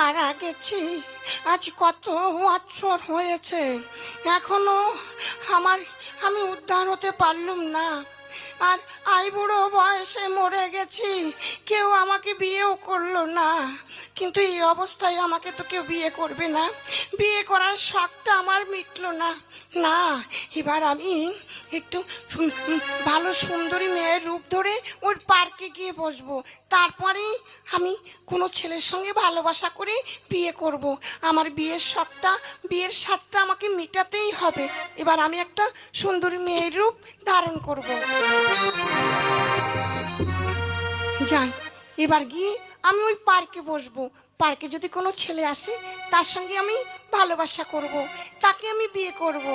মারা গেছি। আজ কত বছর হয়েছে, এখনো আমি উদ্ধার হতে পারলুম না। আর বুড়ো বয়সে মরে গেছি, কেউ আমাকে বিয়েও করলো না। কিন্তু এই অবস্থায় আমাকে তো কেউ বিয়ে করবে না, বিয়ে করার শখটা আমার মিটলো না। না, এবার আমি একটু ভালো সুন্দরী মেয়ের রূপ ধরে ওর পার্কে গিয়ে বসবো। তারপরেই আমি কোনো ছেলের সঙ্গে ভালোবাসা করে বিয়ে করব। আমার বিয়ের শখটা, বিয়ের স্বাদটা আমাকে মেটাতেই হবে। এবার আমি একটা সুন্দরী মেয়ের রূপ ধারণ করব। যাই, এবার গিয়ে আমি ওই পার্কে বসবো। পার্কে যদি কোনো ছেলে আসে, তার সঙ্গে আমি ভালোবাসা করব, তাকে আমি বিয়ে করব।